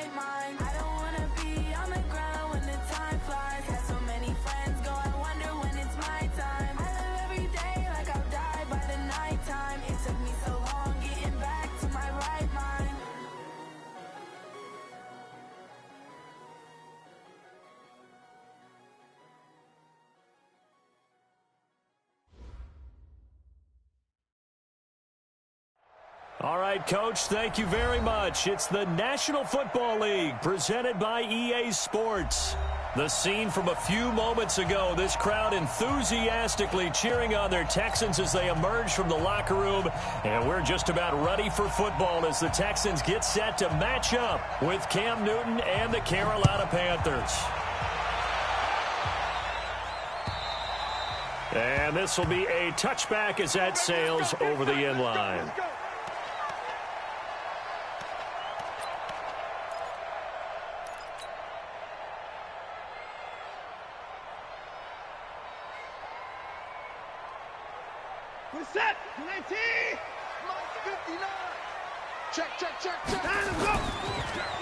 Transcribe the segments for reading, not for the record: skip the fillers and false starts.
right mind. I don't wanna be on the ground when the time flies. Had so many friends go, I wonder when it's my time. I live every day like I'll die by the nighttime. It took me so long getting back to my right mind. All right, Coach, thank you very much. It's the National Football League presented by EA Sports. The scene from a few moments ago, this crowd enthusiastically cheering on their Texans as they emerge from the locker room. And we're just about ready for football as the Texans get set to match up with Cam Newton and the Carolina Panthers. And this will be a touchback as that sails over the end line. We're set. 19. 59. Check.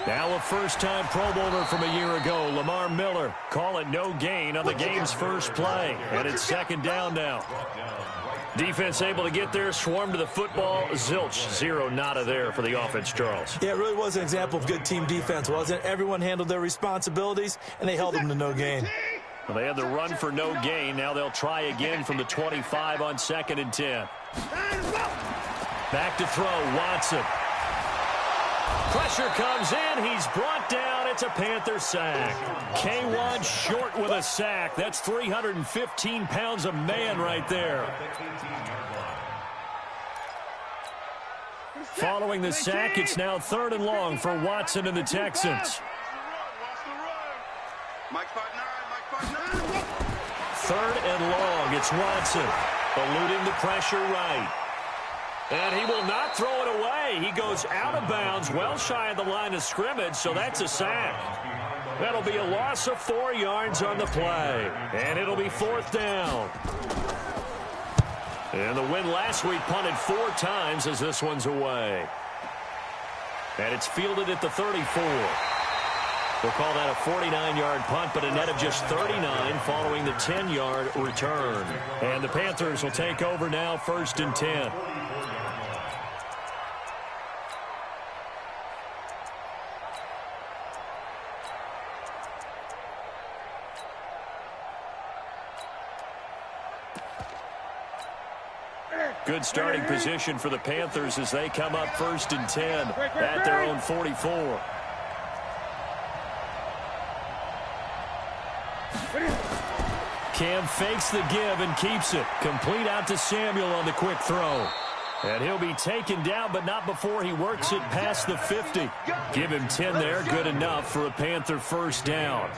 Now a first-time Pro Bowler from a year ago, Lamar Miller, call it no gain on the game's first play. And it's second down now. Defense able to get there, swarm to the football. Zilch, zero nada there for the offense, Charles. Yeah, it really was an example of good team defense, wasn't it? Everyone handled their responsibilities, and they held them to no gain. Well, they had the run for no gain. Now they'll try again from the 25 on 2nd and 10. Back to throw, Watson. Pressure comes in. He's brought down. It's a Panther sack. K1 short with a sack. That's 315 pounds a man right there. Following the sack, it's now 3rd and long for Watson and the Texans. 3rd and long. It's Watson eluding the pressure right. And he will not throw it away. He goes out of bounds, well shy of the line of scrimmage, so that's a sack. That'll be a loss of 4 yards on the play. And it'll be 4th down. And the win last week punted 4 times as this one's away. And it's fielded at the 34. We'll call that a 49-yard punt, but a net of just 39 following the 10-yard return. And the Panthers will take over now, 1st and 10. Good starting position for the Panthers as they come up 1st and 10 at their own 44. Cam fakes the give and keeps it. Complete out to Samuel on the quick throw. And he'll be taken down, but not before he works it past the 50. Give him 10 there. Good enough for a Panther first down.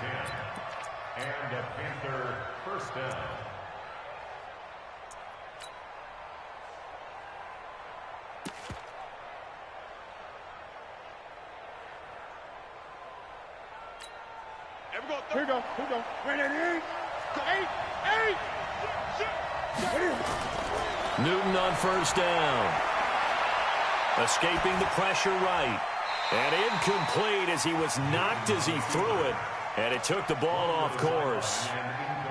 And a Panther first down. Here we go. Wait, 8. Newton on first down. Escaping the pressure right. And incomplete as he was knocked as he threw it. And it took the ball off course.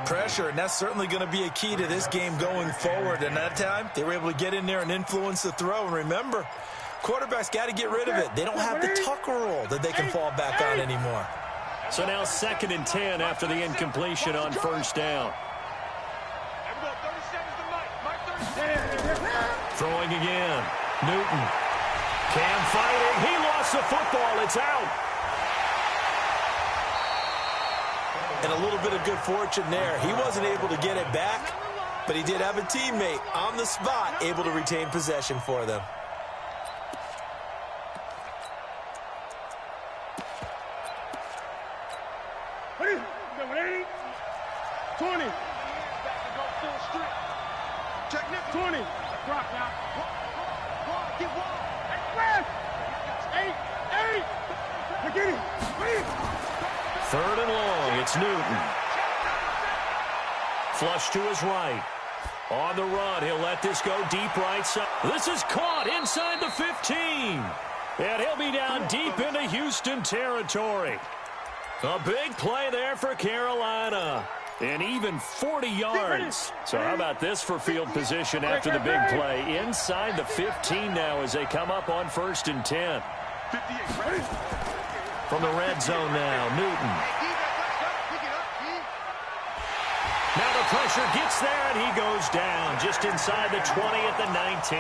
Pressure, and that's certainly going to be a key to this game going forward. And that time, they were able to get in there and influence the throw. And remember, quarterbacks got to get rid of it. They don't have the Tucker roll that they can fall back on anymore. So now 2nd and 10 after the incompletion on first down. Throwing again. Newton. Cam fighting. He lost the football. It's out. And a little bit of good fortune there. He wasn't able to get it back, but he did have a teammate on the spot able to retain possession for them. Third and long, it's Newton. Flush to his right. On the run, he'll let this go deep right side. This is caught inside the 15. And he'll be down deep into Houston territory. A big play there for Carolina. And even 40 yards. So how about this for field position after the big play? Inside the 15 now as they come up on 1st and 10. From the red zone now, Newton. Now the pressure gets there, and he goes down just inside the 20 at the 19.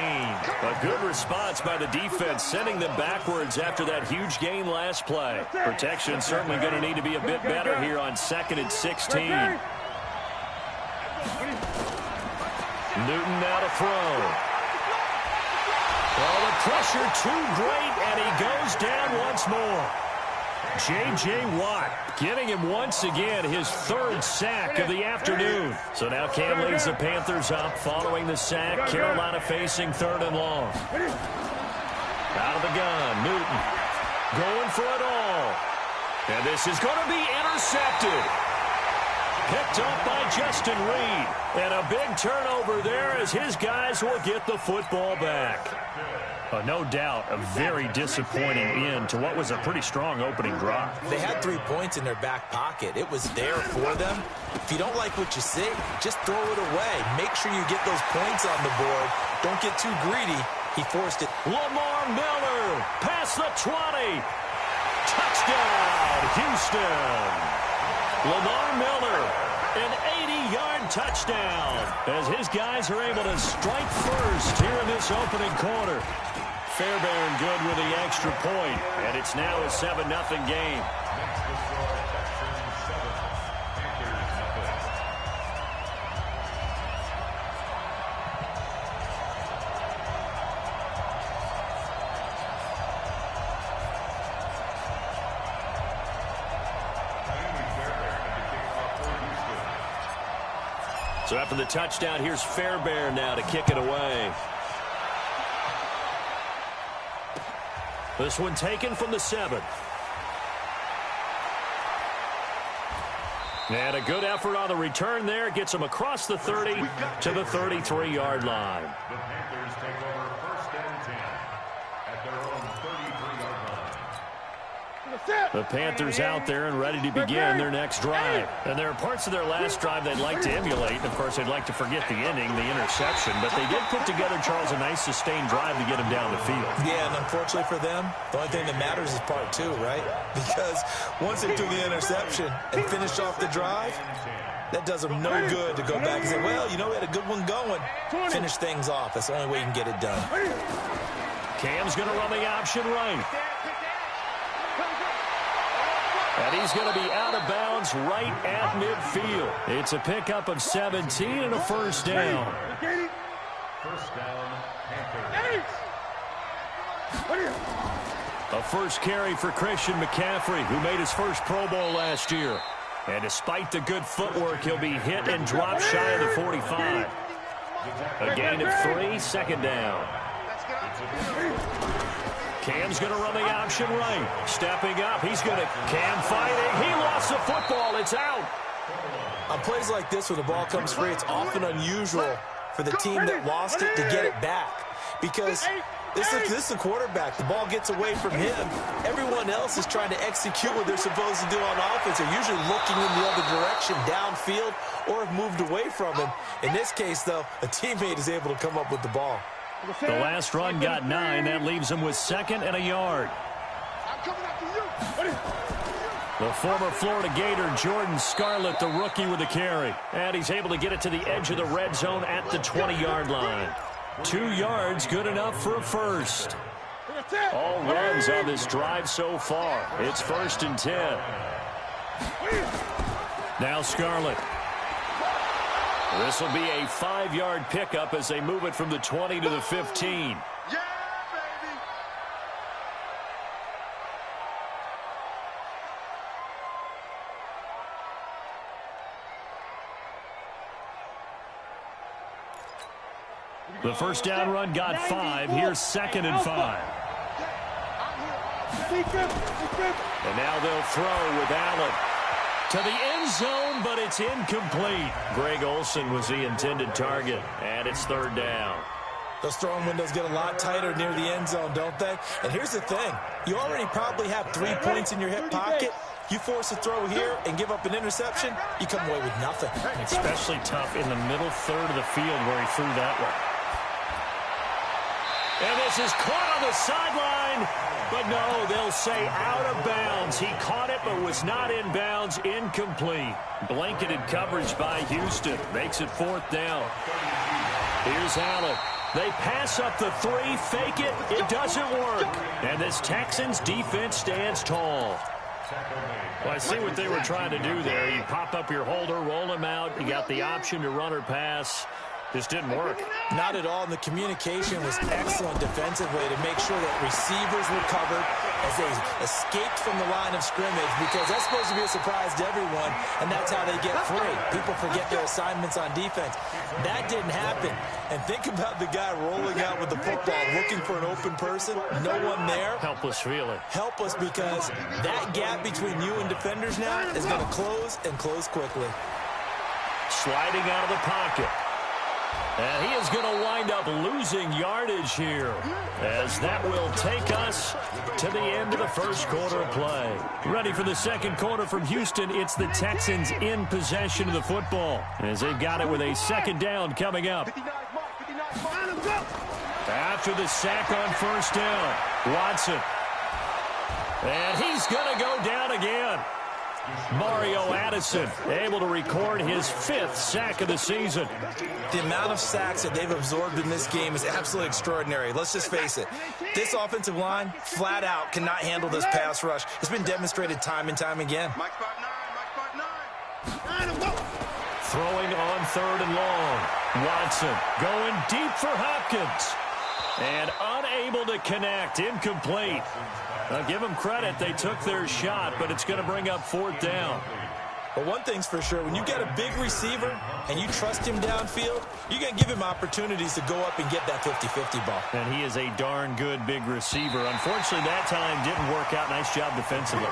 A good response by the defense, sending them backwards after that huge gain last play. Protection certainly going to need to be a bit better here on 2nd and 16. Newton now to throw. Well, the pressure too great, and he goes down once more. J.J. Watt getting him once again his 3rd sack of the afternoon. So now Cam leads the Panthers up following the sack. Carolina facing 3rd and long. Out of the gun, Newton going for it all. And this is going to be intercepted. Picked up by Justin Reed. And a big turnover there as his guys will get the football back. No doubt a very disappointing end to what was a pretty strong opening drive. They had 3 points in their back pocket. It was there for them. If you don't like what you see, just throw it away. Make sure you get those points on the board. Don't get too greedy. He forced it. Lamar Miller past the 20. Touchdown, Houston. Lamar Miller, an 80-yard touchdown as his guys are able to strike first here in this opening quarter. Fairbairn good with the extra point, and it's now a 7-0 game. So after the touchdown, here's Fairbairn now to kick it away. This one taken from the 7. And a good effort on the return there. Gets him across the 30 to the 33-yard line. The Panthers take over 1st and 10 at their own 33-yard line. The Panthers out there and ready to begin their next drive. And there are parts of their last drive they'd like to emulate. Of course, they'd like to forget the ending, the interception. But they did put together, Charles, a nice sustained drive to get him down the field. Yeah, and unfortunately for them, the only thing that matters is part 2, right? Because once they do the interception and finish off the drive, that does them no good to go back and say, well, you know, we had a good one going. Finish things off. That's the only way you can get it done. Cam's going to run the option right. And he's going to be out of bounds right at midfield. It's a pickup of 17 and a 1st down. 1st down, Panthers. A 1st carry for Christian McCaffrey, who made his 1st Pro Bowl last year. And despite the good footwork, he'll be hit and dropped shy of the 45. A gain of 3, 2nd down. Cam's going to run the option right. Stepping up. He's going to Cam fighting. He lost the football. It's out. On plays like this where the ball comes free, it's often unusual for the team that lost it to get it back. Because this is the quarterback. The ball gets away from him. Everyone else is trying to execute what they're supposed to do on offense. They're usually looking in the other direction, downfield, or have moved away from him. In this case, though, a teammate is able to come up with the ball. The last run got 9. That leaves him with 2nd and a yard. The former Florida Gator, Jordan Scarlett, the rookie with the carry. And he's able to get it to the edge of the red zone at the 20-yard line. 2 yards, good enough for a 1st. All runs on this drive so far. It's 1st and 10. Now Scarlett. This will be a 5-yard pickup as they move it from the 20 to the 15. The 1st down run got 5. Here's 2nd and 5. And now they'll throw with Allen. To the end zone, but it's incomplete. Greg Olsen was the intended target, and it's 3rd down. Those throwing windows get a lot tighter near the end zone, don't they? And here's the thing. You already probably have 3 points in your hip pocket. You force a throw here and give up an interception, you come away with nothing. Especially tough in the middle third of the field where he threw that one. And this is caught on the sideline. But no, they'll say out of bounds. He caught it but was not in bounds. Incomplete. Blanketed coverage by Houston. Makes it 4th down. Here's Allen. They pass up the 3, fake it. It doesn't work. And this Texans defense stands tall. Well, I see what they were trying to do there. You pop up your holder, roll him out. You got the option to run or pass. Just didn't work. Not at all, and the communication was excellent defensively to make sure that receivers were covered as they escaped from the line of scrimmage, because that's supposed to be a surprise to everyone, and that's how they get free. People forget their assignments on defense. That didn't happen. And think about the guy rolling out with the football, looking for an open person, no one there. Helpless feeling. Helpless, because that gap between you and defenders now is going to close, and close quickly. Sliding out of the pocket. And he is going to wind up losing yardage here, as that will take us to the end of the first quarter of play. Ready for the second quarter from Houston. It's the Texans in possession of the football, as they've got it with a 2nd down coming up. After the sack on 1st down, Watson. And he's going to go down again. Mario Addison able to record his 5th sack of the season. The amount of sacks that they've absorbed in this game is absolutely extraordinary. Let's just face it. This offensive line, flat out, cannot handle this pass rush. It's been demonstrated time and time again. Throwing on 3rd and long. Watson going deep for Hopkins. And unable to connect. Incomplete. Now, give them credit. They took their shot, but it's going to bring up 4th down. But one thing's for sure, when you get a big receiver and you trust him downfield, you're going to give him opportunities to go up and get that 50-50 ball. And he is a darn good big receiver. Unfortunately, that time didn't work out. Nice job defensively.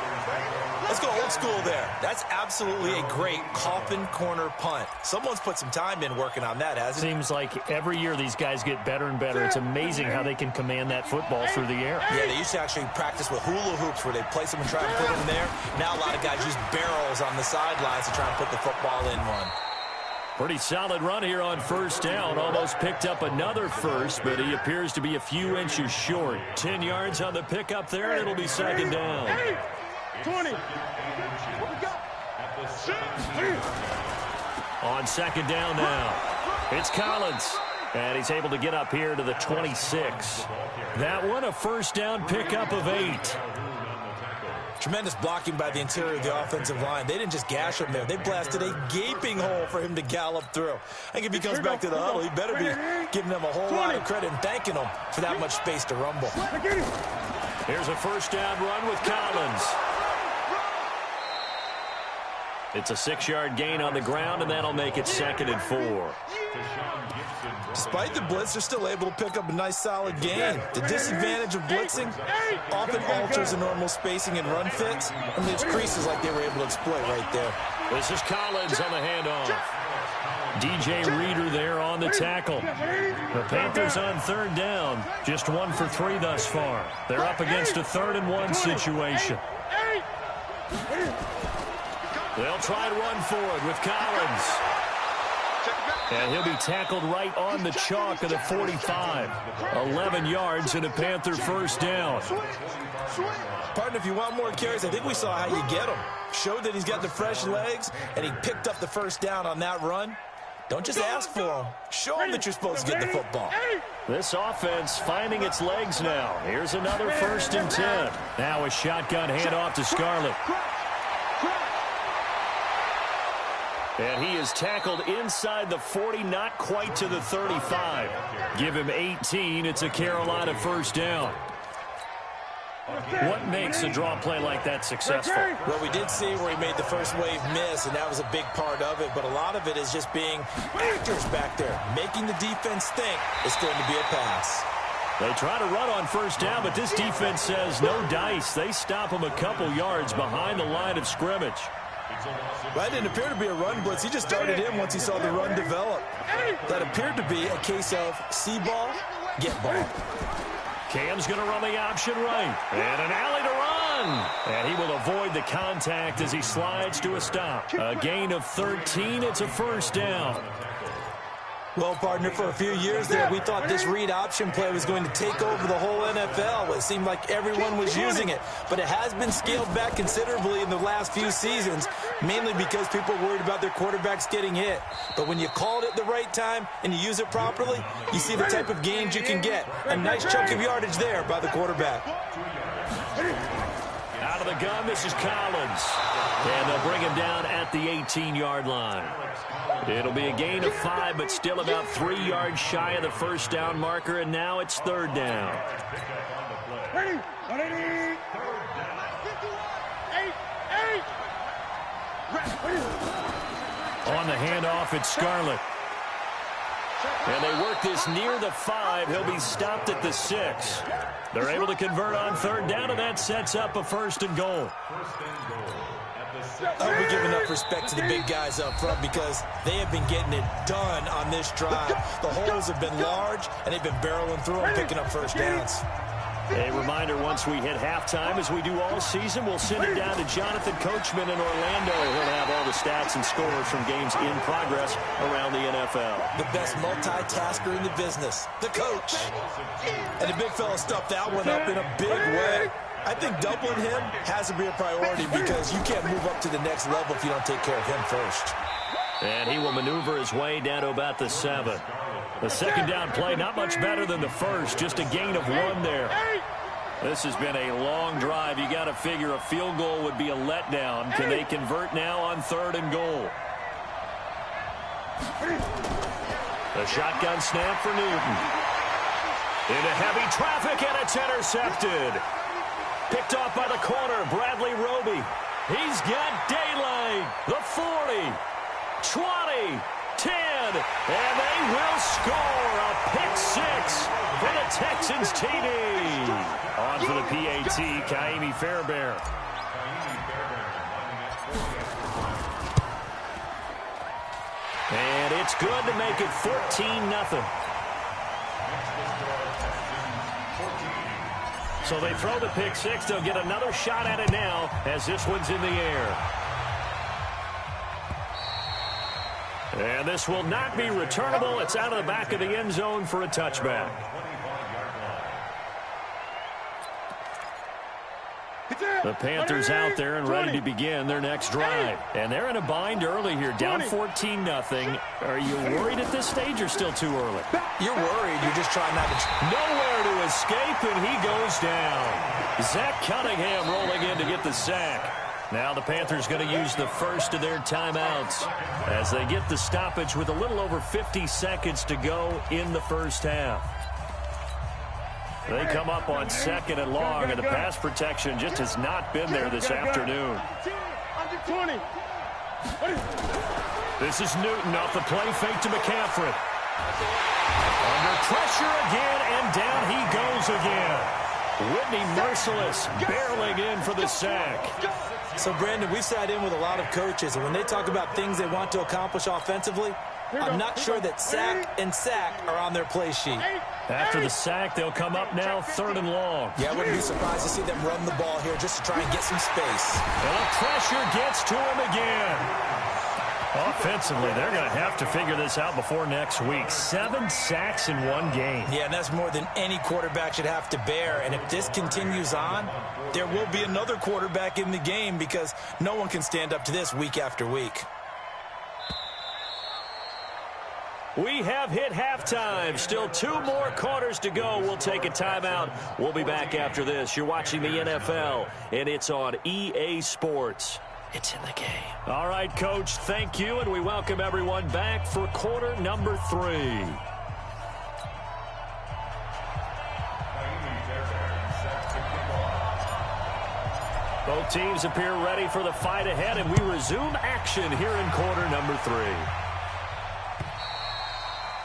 Let's go old school there. That's absolutely a great coffin corner punt. Someone's put some time in working on that, hasn't it? Seems like every year these guys get better and better. It's amazing how they can command that football through the air. Yeah, they used to actually practice with hula hoops where they place them and try to put them there. Now a lot of guys use barrels on the sidelines to try and put the football in one. Pretty solid run here on 1st down. Almost picked up another first, but he appears to be a few inches short. 10 yards on the pickup there, and it'll be 2nd down. 20. On 2nd down now, it's Collins. And he's able to get up here to the 26. That one, a 1st down pickup of 8. Tremendous blocking by the interior of the offensive line. They didn't just gash him there. They blasted a gaping hole for him to gallop through. I think if he comes back to the huddle, he better be giving them a whole lot of credit and thanking them for that much space to rumble. Here's a 1st down run with Collins. It's a 6-yard gain on the ground, and that'll make it 2nd and 4. Despite the blitz, they're still able to pick up a nice, solid gain. The disadvantage of blitzing often alters the normal spacing and run fits, and there's creases like they were able to exploit right there. This is Collins on the handoff. DJ Reader there on the tackle. The Panthers on 3rd down. Just 1 for 3 thus far. They're up against a 3rd and 1 situation. They'll try to run forward with Collins. And he'll be tackled right on the chalk of the 45. 11 yards and a Panther 1st down. Partner, if you want more carries, I think we saw how you get them. Showed that he's got the fresh legs, and he picked up the 1st down on that run. Don't just ask for them. Show them that you're supposed to get the football. This offense finding its legs now. Here's another 1st and 10. Now a shotgun handoff to Scarlett. And he is tackled inside the 40, not quite to the 35. Give him 18. It's a Carolina 1st down. What makes a draw play like that successful? Well, we did see where he made the first wave miss, and that was a big part of it. But a lot of it is just being actors back there, making the defense think it's going to be a pass. They try to run on 1st down, but this defense says no dice. They stop him a couple yards behind the line of scrimmage. That didn't appear to be a run blitz. He just started in once he saw the run develop. That appeared to be a case of see ball, get ball. Cam's going to run the option right. And an alley to run. And he will avoid the contact as he slides to a stop. A gain of 13. It's a first down. Well, partner, for a few years there, we thought this read option play was going to take over the whole NFL. It seemed like everyone was using it. But it has been scaled back considerably in the last few seasons, mainly because people are worried about their quarterbacks getting hit. But when you call it at the right time and you use it properly, you see the type of gains you can get. A nice chunk of yardage there by the quarterback. Out of the gun, this is Collins. And they'll bring him down at the 18-yard line. It'll be a gain of 5, but still about 3 yards shy of the first down marker, and now it's third down. Ready? On the handoff, it's Scarlett. And they work this near the 5. He'll be stopped at the 6. They're able to convert on third down, and that sets up a first and goal. I'll be giving up respect to the big guys up front because they have been getting it done on this drive. The holes have been large, and they've been barreling through and picking up first downs. A reminder, once we hit halftime, as we do all season, we'll send it down to Jonathan Coachman in Orlando. He'll have all the stats and scores from games in progress around the NFL. The best multitasker in the business, the coach. And the big fella stuffed that one up in a big way. I think doubling him has to be a priority because you can't move up to the next level if you don't take care of him first. And he will maneuver his way down to about the 7. The second down play, not much better than the first, just a gain of 1 there. This has been a long drive. You got to figure a field goal would be a letdown. Can they convert now on third and goal? The shotgun snap for Newton. Into heavy traffic, and it's intercepted. Picked off by the corner, Bradley Roby. He's got daylight. The 40, 20, 10, and they will score a pick 6 for the Texans TD. On for the PAT, Kaimi Fairbairn. And it's good to make it 14-0. So they throw the pick 6. They'll get another shot at it now as this one's in the air. And this will not be returnable. It's out of the back of the end zone for a touchback. The Panthers out there and ready to begin their next drive. And they're in a bind early here, down 14-0. Are you worried at this stage or still too early? You're worried. You're just trying not to... Nowhere to escape, and he goes down. Zach Cunningham rolling in to get the sack. Now the Panthers going to use the first of their timeouts as they get the stoppage with a little over 50 seconds to go in the first half. They come up on second and long, and the pass protection just has not been there this afternoon. This is Newton off the play fake to McCaffrey. Under pressure again, and down he goes again. Whitney Merciless barreling in for the sack. So, Brandon, we sat in with a lot of coaches, and when they talk about things they want to accomplish offensively, I'm not sure that sack and sack are on their play sheet. After the sack, they'll come up now third and long. Yeah, I wouldn't be surprised to see them run the ball here just to try and get some space. And the pressure gets to him again. Offensively, they're going to have to figure this out before next week. 7 sacks in one game. Yeah, and that's more than any quarterback should have to bear. And if this continues on, there will be another quarterback in the game because no one can stand up to this week after week. We have hit halftime. Still 2 more quarters to go. We'll take a timeout. We'll be back after this. You're watching the NFL, and it's on EA Sports. It's in the game. All right, Coach, thank you, and we welcome everyone back for quarter number 3. Both teams appear ready for the fight ahead, and we resume action here in quarter number 3.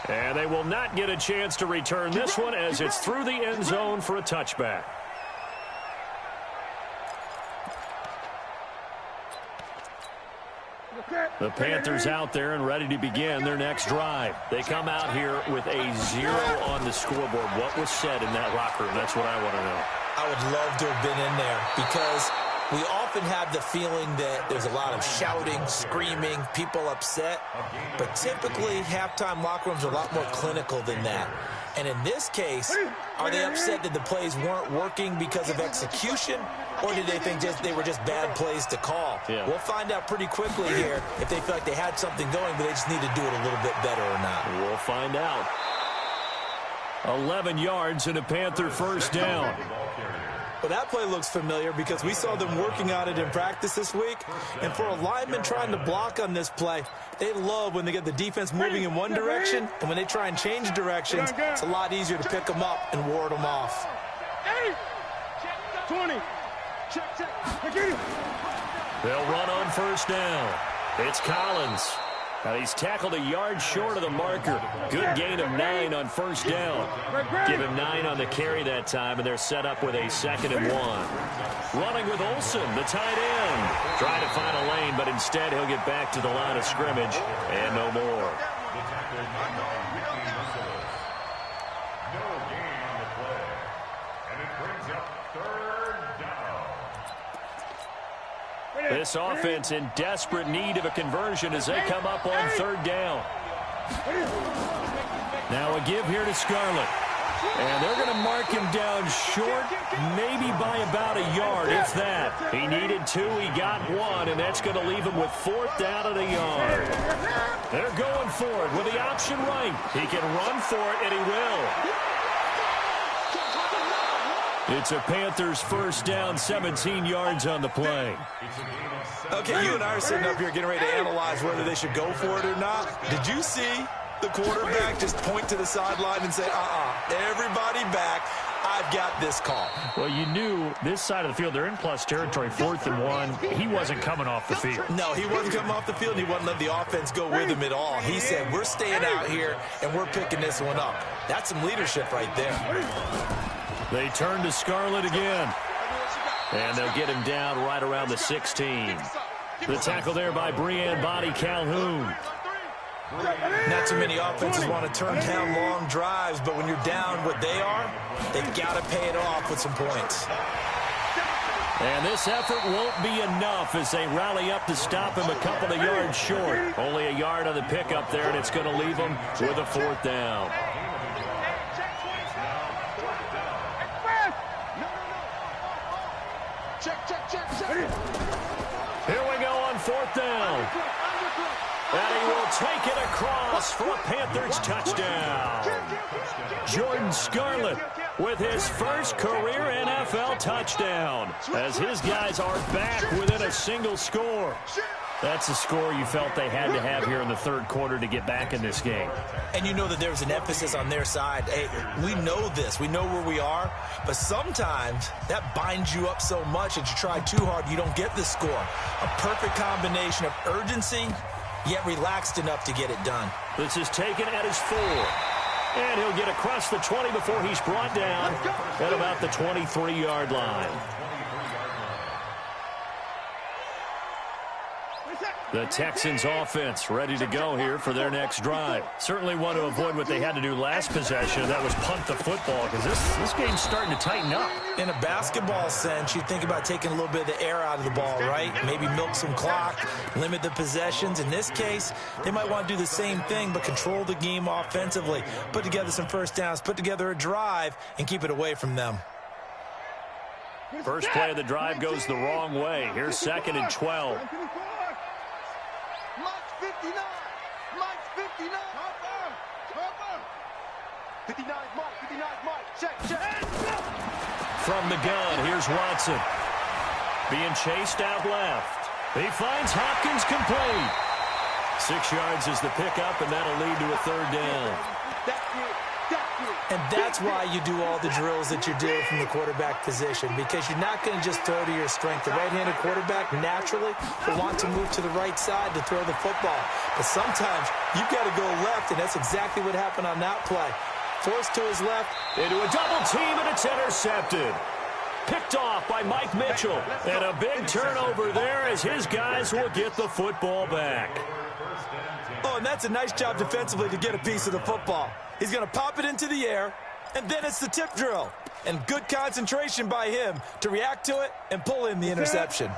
And they will not get a chance to return this one as it's through the end zone for a touchback. The Panthers out there and ready to begin their next drive. They come out here with a 0 on the scoreboard. What was said in that locker room? That's what I want to know. I would love to have been in there because we often have the feeling that there's a lot of shouting, screaming, people upset. But typically, halftime locker rooms are a lot more clinical than that. And in this case, are they upset that the plays weren't working because of execution? Or did they think they were just bad plays to call? Yeah. We'll find out pretty quickly here if they feel like they had something going, but they just need to do it a little bit better or not. We'll find out. 11 yards and a Panther first down. Well, that play looks familiar because we saw them working on it in practice this week. And for a lineman trying to block on this play, they love when they get the defense moving in one direction. And when they try and change directions, it's a lot easier to pick them up and ward them off. 20. They'll run on first down. It's Collins. He's tackled a yard short of the marker. Good gain of 9 on first down. Give him 9 on the carry that time, and they're set up with a 2nd and 1. Running with Olsen, the tight end. Trying to find a lane, but instead he'll get back to the line of scrimmage and no more. No gain on the play. And it brings up 3rd down. This offense in desperate need of a conversion as they come up on 3rd down. Now a give here to Scarlett. And they're going to mark him down short, maybe by about a yard, if that. He needed 2, he got 1, and that's going to leave him with 4th down at a yard. They're going for it with the option right. He can run for it, and he will. It's a Panthers first down, 17 yards on the play. Okay, you and I are sitting up here getting ready to analyze whether they should go for it or not. Did you see the quarterback just point to the sideline and say, everybody back, I've got this call? Well, you knew this side of the field, they're in plus territory, 4th and 1. He wasn't coming off the field. No, he wasn't coming off the field. He wasn't letting the offense go with him at all. He said, we're staying out here, and we're picking this one up. That's some leadership right there. They turn to Scarlett again. And they'll get him down right around the 16. The tackle there by Breanne Body Calhoun. Not too many offenses want to turn down long drives, but when you're down what they are, they've got to pay it off with some points. And this effort won't be enough as they rally up to stop him a couple of yards short. Only a yard on the pickup there, and it's going to leave them with a 4th down. Here we go on 4th down. And he will take it across for a Panthers touchdown. Jordan Scarlett with his first career NFL touchdown as his guys are back within a single score. That's a score you felt they had to have here in the 3rd quarter to get back in this game. And you know that there was an emphasis on their side. Hey, we know this. We know where we are. But sometimes that binds you up so much that you try too hard, you don't get the score. A perfect combination of urgency, yet relaxed enough to get it done. This is taken at his 4. And he'll get across the 20 before he's brought down at about the 23-yard line. The Texans offense ready to go here for their next drive. Certainly want to avoid what they had to do last possession. That was punt the football because this game's starting to tighten up. In a basketball sense, you think about taking a little bit of the air out of the ball, right? Maybe milk some clock, limit the possessions. In this case, they might want to do the same thing but control the game offensively. Put together some first downs, put together a drive, and keep it away from them. First play of the drive goes the wrong way. Here's 2nd and 12. Mike's 59. Mike's 59. 59 Mike. 59 Mike. Check. From the gun, here's Watson. Being chased out left. He finds Hopkins complete. 6 yards is the pickup, and that'll lead to a 3rd down. And that's why you do all the drills that you do from the quarterback position, because you're not going to just throw to your strength. The right-handed quarterback naturally will want to move to the right side to throw the football. But sometimes you've got to go left, and that's exactly what happened on that play. Forced to his left. Into a double team, and it's intercepted. Picked off by Mike Mitchell. And a big turnover there as his guys will get the football back. Oh, and that's a nice job defensively to get a piece of the football. He's going to pop it into the air, and then it's the tip drill. And good concentration by him to react to it and pull in the interception.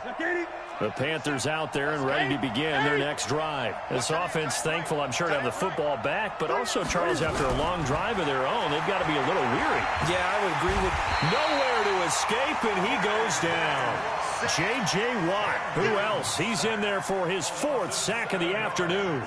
The Panthers out there and ready to begin their next drive. This offense thankful, I'm sure, to have the football back, but also, Charles, after a long drive of their own, they've got to be a little weary. Yeah, I would agree with... Nowhere to escape, and he goes down. J.J. Watt, who else? He's in there for his 4th sack of the afternoon.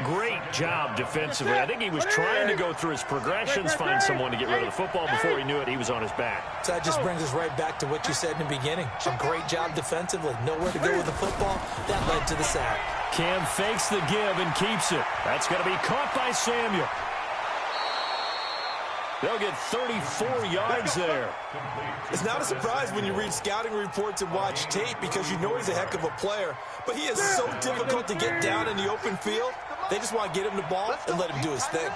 Great job defensively. I think he was trying to go through his progressions, find someone to get rid of the football. Before he knew it, he was on his back. So that just brings us right back to what you said in the beginning. A great job defensively. Nowhere to go with the football. That led to the sack. Cam fakes the give and keeps it. That's going to be caught by Samuel. They'll get 34 yards there. It's not a surprise when you read scouting reports and watch tape because you know he's a heck of a player. But he is so difficult to get down in the open field. They just want to get him the ball and let him do his thing.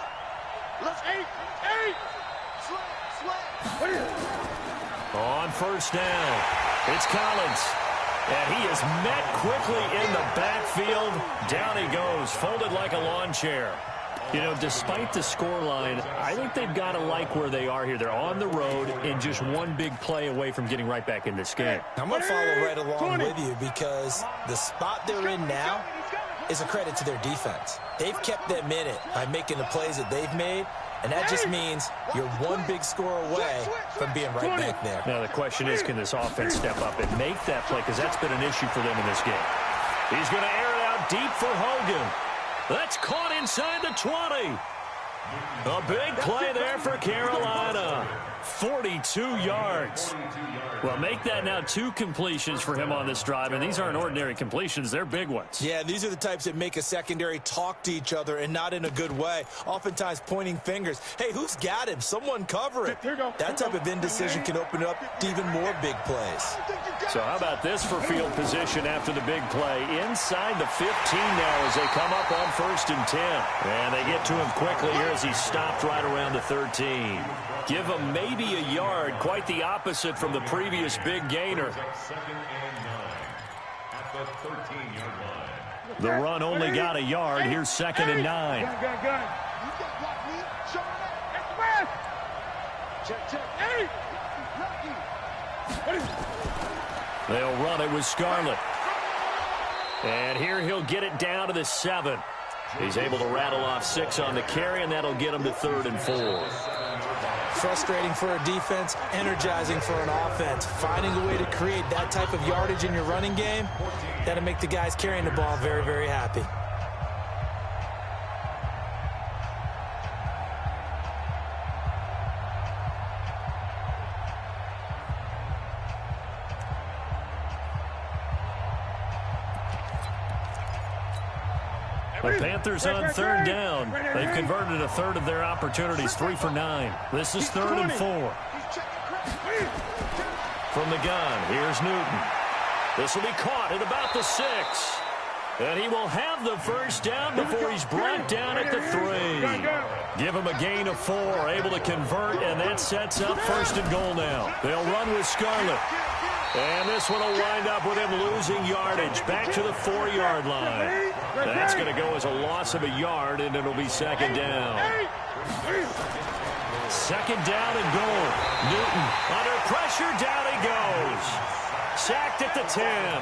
On first down, it's Collins. And he is met quickly in the backfield. Down he goes, folded like a lawn chair. You know, despite the scoreline, I think they've got to like where they are here. They're on the road and just one big play away from getting right back in this game. I'm going to follow right along with you because the spot they're in now is a credit to their defense. They've kept them in it by making the plays that they've made, and that just means you're one big score away from being right back there. Now, the question is, can this offense step up and make that play? Because that's been an issue for them in this game. He's going to air it out deep for Hogan. That's caught inside the 20. A big play there for Carolina. 42 yards. Well, make that now 2 completions for him on this drive, and these aren't ordinary completions. They're big ones. Yeah, these are the types that make a secondary talk to each other and not in a good way, oftentimes pointing fingers. Hey, who's got him? Someone cover it. That type of indecision can open up to even more big plays. So how about this for field position after the big play? Inside the 15 now as they come up on 1st and 10. And they get to him quickly here as he's stopped right around the 13. Give him maybe a yard, quite the opposite from the previous big gainer. The run only got a yard. Here's 2nd and 9. They'll run it with Scarlett. And here he'll get it down to the 7. He's able to rattle off 6 on the carry, and that'll get him to 3rd and 4. Frustrating for a defense, energizing for an offense. Finding a way to create that type of yardage in your running game, that'll make the guys carrying the ball very, very happy. The Panthers on 3rd down. They've converted a 1/3 of their opportunities, 3 for 9. This is 3rd and 4. From the gun, here's Newton. This will be caught at about the 6. And he will have the first down before he's brought down at the 3. Give him a gain of 4, able to convert, and that sets up 1st and goal now. They'll run with Scarlett. And this one will wind up with him losing yardage back to the 4-yard line. That's going to go as a loss of a yard, and it'll be 2nd down. 2nd down and goal. Newton under pressure, down he goes. Sacked at the 10.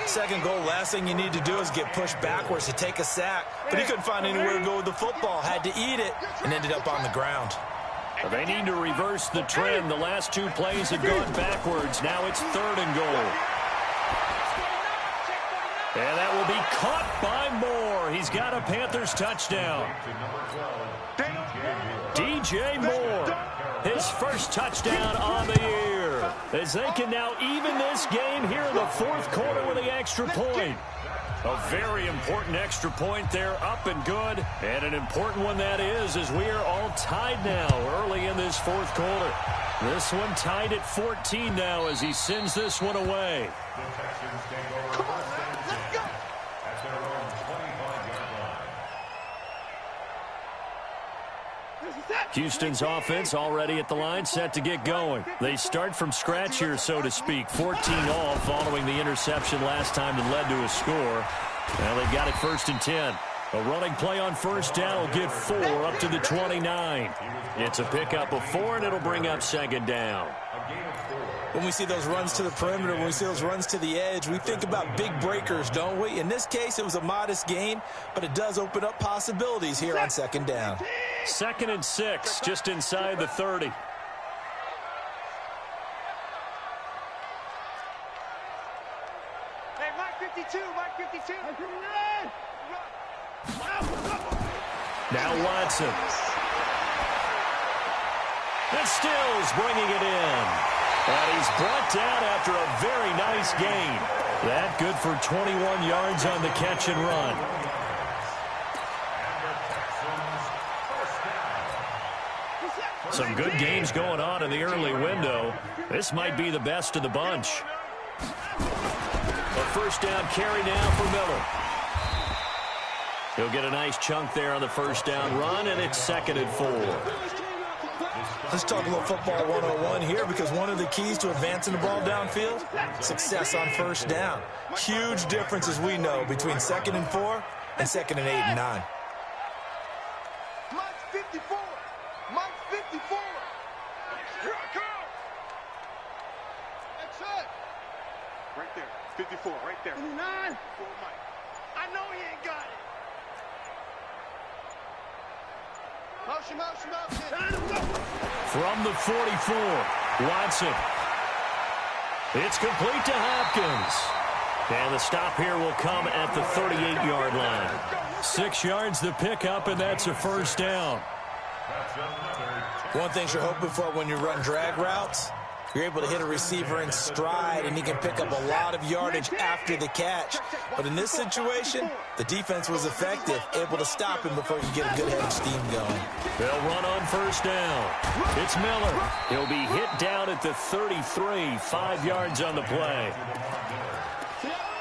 2nd goal, last thing you need to do is get pushed backwards to take a sack. But he couldn't find anywhere to go with the football. Had to eat it and ended up on the ground. They need to reverse the trend. The last 2 plays have gone backwards. Now it's 3rd and goal. And that will be caught by Moore. He's got a Panthers touchdown. DJ Moore, his first touchdown on the year. As they can now even this game here in the 4th quarter with the extra point. A very important extra point there, up and good. And an important one that is, as we are all tied now early in this 4th quarter. This one tied at 14 now as he sends this one away. Come on, let's go. At their own 25-yard line. This is it. Houston's offense already at the line, set to get going. They start from scratch here, so to speak. 14-all following the interception last time that led to a score. Now they've got it 1st and 10. A running play on 1st down will get 4 up to the 29. It's a pickup of 4, and it'll bring up 2nd down. When we see those runs to the perimeter, when we see those runs to the edge, we think about big breakers, don't we? In this case, it was a modest gain, but it does open up possibilities here on 2nd down. 2nd and 6, just inside the 30. Hey, Mike 52, Mike 52. Now Watson. And Stills bringing it in. And he's brought down after a very nice gain. That good for 21 yards on the catch and run. Some good games going on in the early window. This might be the best of the bunch. A 1st down carry now for Miller. He'll get a nice chunk there on the 1st down run, and it's 2nd and 4. Let's talk a little football 101 here, because one of the keys to advancing the ball downfield, success on 1st down. Huge difference, as we know, between 2nd and 4 and 2nd and 8 and 9. Mike 54. Mike 54. Here I come. That's it. Right there. 54, right there. 9. For Mike. I know he ain't got it. Motion, motion, motion. From the 44, Watson. It's complete to Hopkins. And the stop here will come at the 38-yard line. 6 yards the pickup, and that's a 1st down. One thing you're hoping for when you run drag routes, you're able to hit a receiver in stride, and he can pick up a lot of yardage after the catch. But in this situation, the defense was effective, able to stop him before you get a good head of steam going. They'll run on 1st down. It's Miller. He'll be hit down at the 33, 5 yards on the play.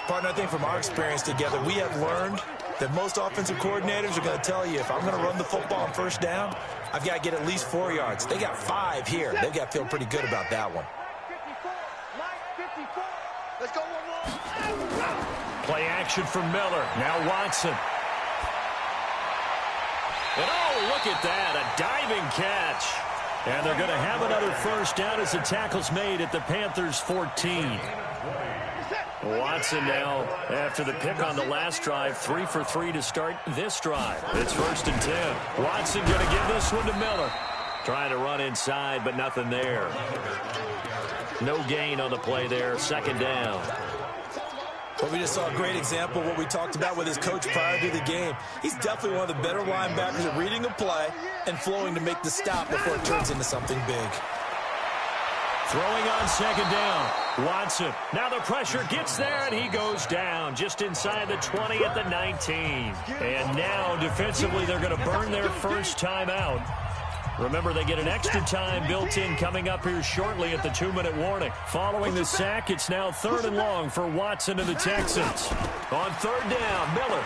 Partner, I think from our experience together, we have learned that most offensive coordinators are going to tell you, if I'm going to run the football on 1st down, I've got to get at least 4 yards. They got 5 here. They've got to feel pretty good about that one. Let's go one more. Play action from Miller. Now Watson. And oh, look at that, a diving catch. And they're going to have another 1st down as the tackle's made at the Panthers' 14. Watson now, after the pick on the last drive, 3 for 3 to start this drive. It's 1st and 10. Watson going to give this one to Miller. Trying to run inside, but nothing there. No gain on the play there, 2nd down. But we just saw a great example of what we talked about with his coach prior to the game. He's definitely one of the better linebackers at reading a play and flowing to make the stop before it turns into something big. Throwing on 2nd down. Watson. Now the pressure gets there, and he goes down just inside the 20 at the 19. And now, defensively, they're going to burn their 1st time out. Remember, they get an extra time built in coming up here shortly at the 2-minute warning. Following the sack, it's now 3rd and long for Watson and the Texans. On 3rd down, Miller.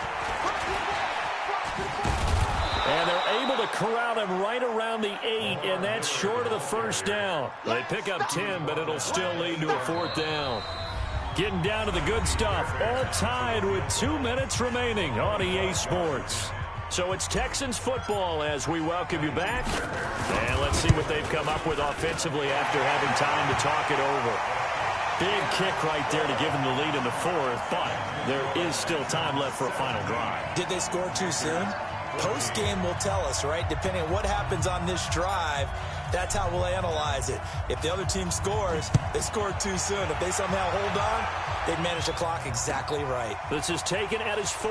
And they're able to corral him right around the 8, and that's short of the 1st down. They pick up 10, but it'll still lead to a 4th down. Getting down to the good stuff, all tied with 2 minutes remaining on EA Sports. So it's Texans football as we welcome you back. And let's see what they've come up with offensively after having time to talk it over. Big kick right there to give them the lead in the 4th, but there is still time left for a final drive. Did they score too soon? Post-game will tell us, right? Depending on what happens on this drive, that's how we'll analyze it. If the other team scores, they scored too soon. If they somehow hold on, they've managed the clock exactly right. This is taken at his 4.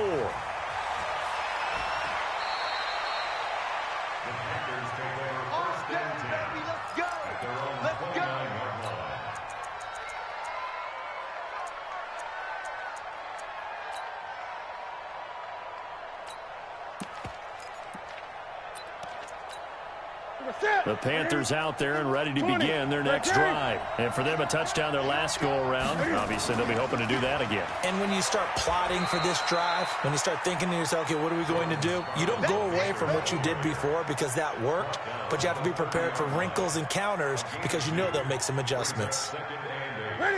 The Panthers out there and ready to begin their next drive. And for them, a touchdown their last go-around. Obviously, they'll be hoping to do that again. And when you start plotting for this drive, when you start thinking to yourself, okay, what are we going to do? You don't go away from what you did before because that worked, but you have to be prepared for wrinkles and counters because you know they'll make some adjustments.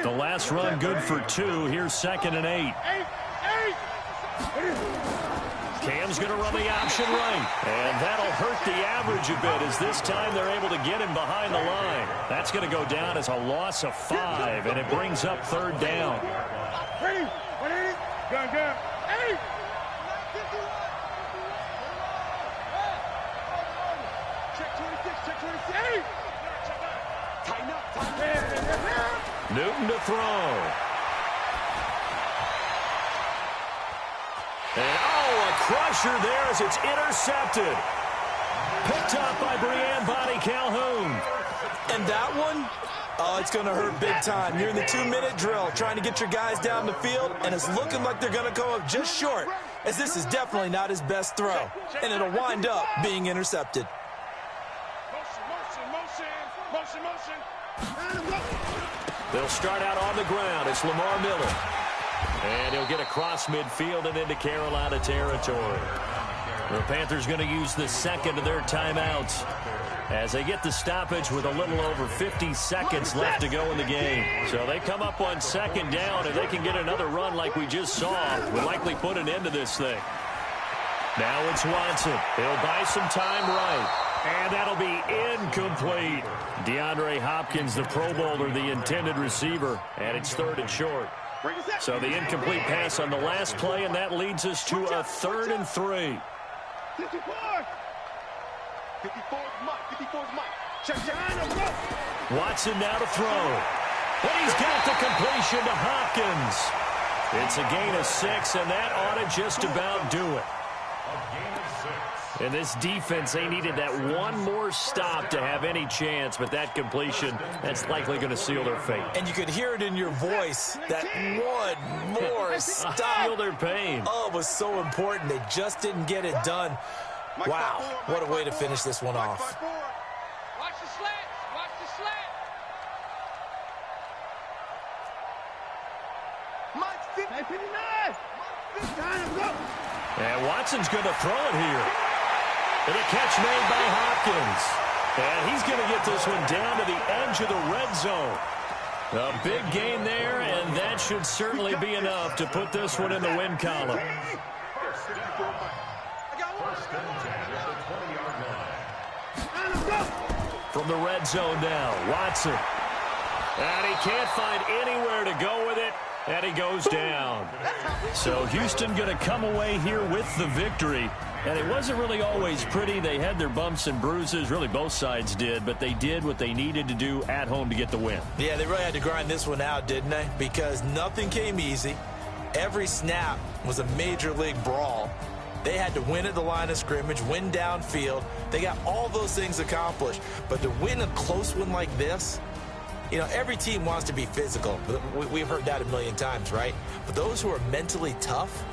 The last run good for 2. Here's 2nd and 8. Cam's going to run the option right. And that'll hurt the average a bit as this time they're able to get him behind the line. That's going to go down as a loss of 5, and it brings up 3rd down. Ready? 180. Gun. 8. Check 26. 8. Tighten up. Newton to throw. And, a crusher there as it's intercepted. Picked up by Brianne Bonnie Calhoun. And that one, it's going to hurt big time. You're in the 2-minute drill trying to get your guys down the field, and it's looking like they're going to go up just short, as this is definitely not his best throw. And it'll wind up being intercepted. Motion. They'll start out on the ground. It's Lamar Miller. And he'll get across midfield and into Carolina territory. The Panthers going to use the second of their timeouts as they get the stoppage with a little over 50 seconds left to go in the game. So they come up on 2nd down, and they can get another run like we just saw. Will likely put an end to this thing. Now it's Watson. He'll buy some time right. And that'll be incomplete. DeAndre Hopkins, the Pro Bowler, the intended receiver. And it's 3rd and short. So the incomplete pass on the last play, and that leads us to a 3rd and 3. 54 Mike. Check. Watson now to throw. And he's got the completion to Hopkins. It's a gain of 6, and that ought to just about do it. And this defense, they needed that one more stop to have any chance, but that completion, that's likely going to seal their fate. And you could hear it in your voice, that one more stop. Feel their pain. Oh, it was so important. They just didn't get it done. Wow, what a way to finish this one off. Watch the slant. Mike 59. And Watson's going to throw it here. And a catch made by Hopkins. And he's going to get this one down to the edge of the red zone. A big gain there, and that should certainly be enough to put this one in the win column. From the red zone now, Watson. And he can't find anywhere to go with it, and he goes down. So Houston going to come away here with the victory. And it wasn't really always pretty. They had their bumps and bruises. Really, both sides did. But they did what they needed to do at home to get the win. Yeah, they really had to grind this one out, didn't they? Because nothing came easy. Every snap was a major league brawl. They had to win at the line of scrimmage, win downfield. They got all those things accomplished. But to win a close one like this, you know, every team wants to be physical. We've heard that a million times, right? But those who are mentally tough,